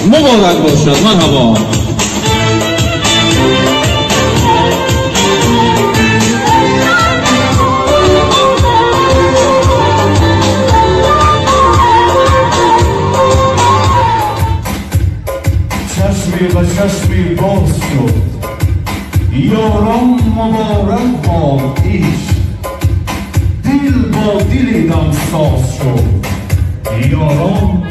مبارک باشد. مرحبا. چشمی و چشمی باز شد، یاران مبارک باد ایش، دل با دلی دمساز شد یاران.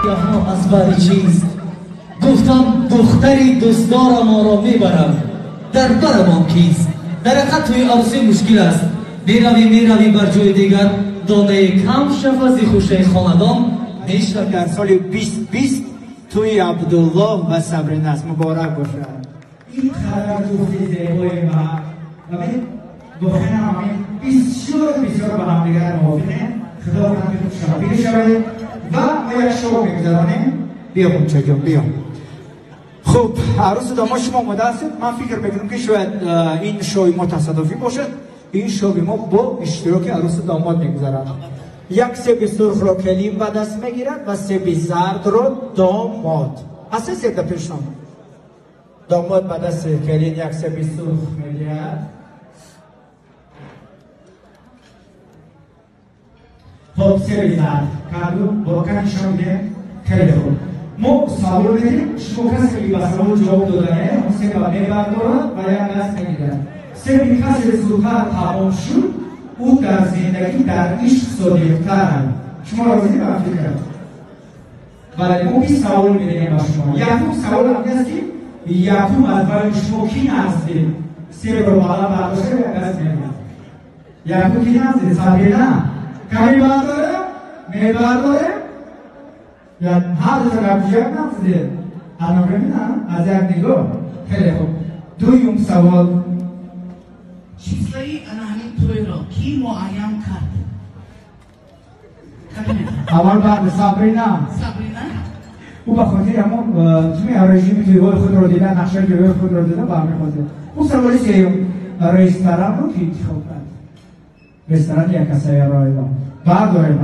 یاها از بر چیست گفتم دختری دوستدارم ما را میبرم، در برمان کیست؟ در حقیقت توی عروسی مشکل است. میروی بر جای دیگر دانه کم شفازی خوشه خاندان میشود. در سال 2020 توی عبدالله و صبرین است. مبارک باشد. این خبر دوستی زیبای ما بخینم همین بسیار با هم دیگر موافقه. خدا کنم شما شوید و ما یک شو میگذارانیم. بیام چجا بیام. خب عروس داماد شما آماده هستید؟ من فکر میکنم که شاید این شوی ما تصادفی باشد. این شوی ما با اشتراک عروس داماد میگذارد. یک سیب سرخ را کلیم به دست میگیرد و سیب زرد را داماد. اصلا سیب در پیش داماد به دست کلیم یک سیب سرخ میگیرد. خب سیب زرد کادو با کنشان میگه خیلی خوب. ما سوال میدیم شما کسی که به سوال جواب دادنه اون سیب را میبردارد و یک دست میگیرد. سیبی کسی زودتر تمام شد او در زندگی در عشق صادق‌ترند. شما راضی به فکر؟ بله ما 20 سوال میدیم به شما. یکم سوال هم هست که یکم از برای شما کی نزدید سیب رو بالا برداشته و دست میگیرد. یکم کی نزدید؟ صبرینا کمی برداره؟ میبرداره؟ یا هر دو طرف یک نزدید؟ الان ببینم از یک نگاه. خیلی خوب. دویم سوال چیزایی همین توی را کی معین کرد؟ اول بعد صبرینا او به خاطر همون توی رژیم جلوی خود رو دیدن، نقشه جلوی خود رو دیدن برمی خواهد. اون سوالی سیم رستوران رو که انتخاب کرد. رستوران یک کسی رای دام برداریم.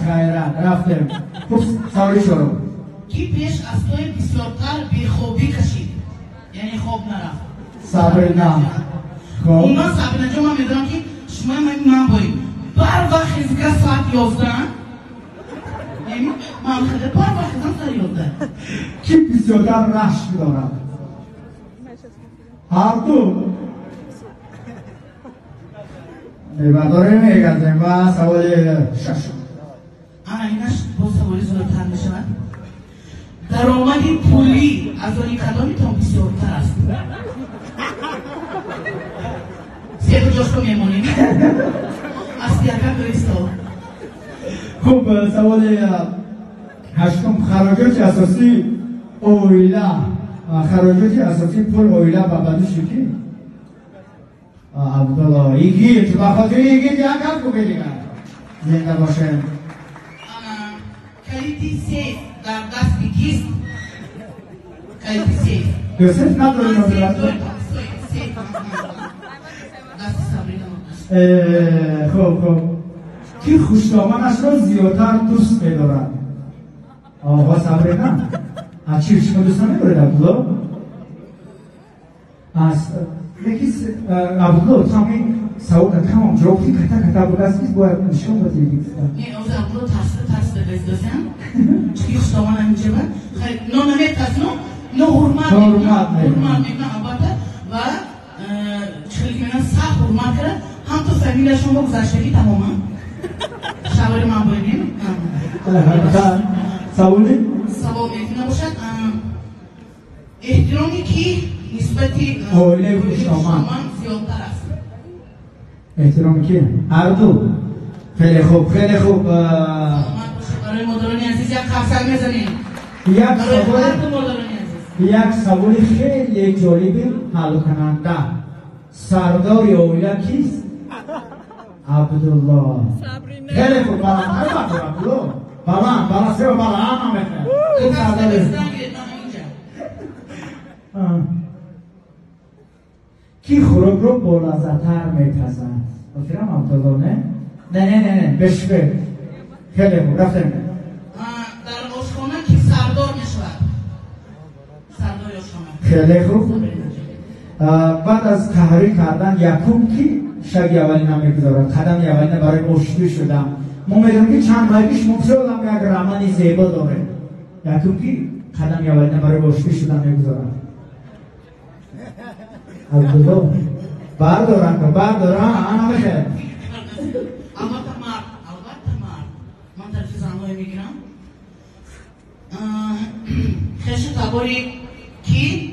خیرت رفتیم. خب سوالی شروع. کی پیش از توی بسیارتر بیخوبی کشید؟ یعنی خوب نرفت؟ صبرینا. اونا صبرینا جا من میدونم که شما من باید بر وقت خیزگاه ساعت 11 یعنی من خیلی بر وقت خیزگاه ساعت 11 کی بسیارتر رشک دارد؟ هر دو میبرداره میگذیم و سوال 6 اینش با سوالی زودتر میشود. درآمدی پولی از آنی کدامیتان بسیارتر است؟ سیب جاشتو میمونیم از دیگر دویستا. خب سوال 8 خراجات اساسی اویلا خراجات اساسی پول اویلا و بعدش کی؟ عبدالله یکی تو بخاطر یکی یک هم کو بگیرن زنده باشن. کلیدی سیف در دست کیست؟ کلیدی سیف یوسف نداری نظرت؟ خب کی خوشنامانش را زیادتر دوست می‌دارد؟ آقا صبرینا. از چی شما دوست ندارید عبدالله؟ از یکی عبدالله تو همین سوال تمام جوابی کتا بود است باید نشون بدید. این اوز عبدالله ترس بزدازم چی خوشنامان همینجا بود؟ خیلی نو نمیترس نو حرمت میکنم البته و چلی که من سخت حرمت کرد هم تو فامیلشون با گذشتگی تماما شوال من باینیم. سوالی؟ سوال میتونه باشد احترامی که نسبتی اوله خوشنامان زیادتر است. احترامی که؟ هر دو. خیلی خوب برای مادرانی عزیز یک خفصل میزنیم. یک سوال خیلی جالبی حل کننده. سردار اولیاء کیست؟ عبدالله. خیلی خوب عبدالله. بلند سه و بلند هم بخیر. کی خروب رو بلازتر میپزد بفیرم آمتازا نه بشبه خیلی خوب رفتم در آشخانه کی سردار میشود سردار آشخانه خیلی خوب بعد از قهری کردن یکم کی شگ اولینه میگذارد قدم اولینه برای اشبی شدم ما میدونم که چند ماه پیش مبصر بودم یک رمانی زیبا داره یکم کی قدم اولینه برای اشبی شدم میگذارد عبدالله بردارن انا بخیر البته مرد من طرف زنهای میگیرم خش تباری کی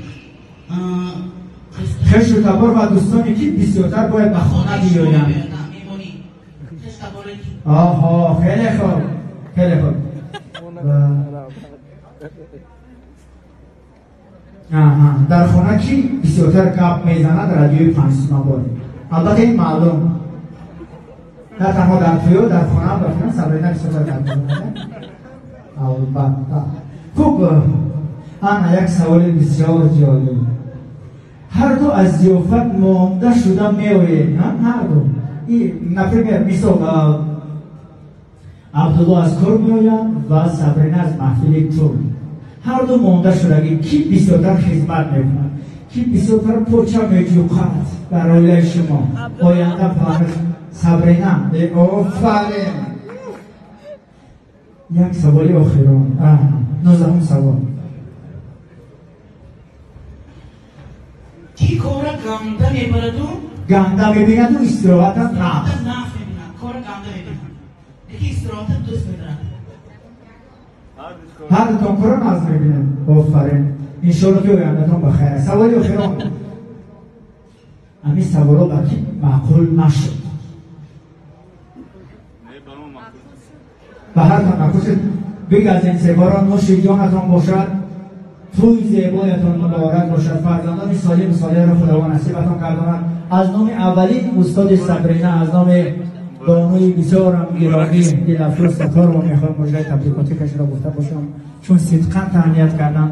خش و تبار و دوستانی که بسیارتر باید به خانه بیاین خش تباری کی آها خیلی خوب در خانه کی بسیارتر گپ میزند رادیوی پنجسناباد البته این معلوم نه تنها در توی در خانه هم بفرن سبرینه بسیارتر گپ میزند البته خوب انا یک سوال بسیار جالب هر دو از ضیافت مانده شده میوید هر دو نفر مثال عبدالله از کار میآید و سبرینه از محفل تو هر دو مانده شدگی کی بسیارتر خدمت میکند کی بسیارتر پوچه میجوقد برای شما آینده پر سبرینه آفرین یک سوالی آخران 19 سوال کی کار گنده میبرد و گنده میبیند و استراحت نفت نفت میبیند کار گنده میبیند یکی استراحت دوست میدارد هر دوتان کار ناز میبینند آفرین انشاءالله که آیندهتان بخیر سوالی آخران همین سوالا بکی معقول نشد به هر تان نکوشید بگ از این سواران نوش جانتان باشد توی زیبایتان مبارک باشد فرزندان سالم صالح را خداوند نصیبتان گرداند از نام اولین استاد سبرینه از نام بانوی بسیارم گرامی دلافروز ستار و میخوام مجرد تبریکاتی کش را گفته باشم چون صدقا تهنیت کردن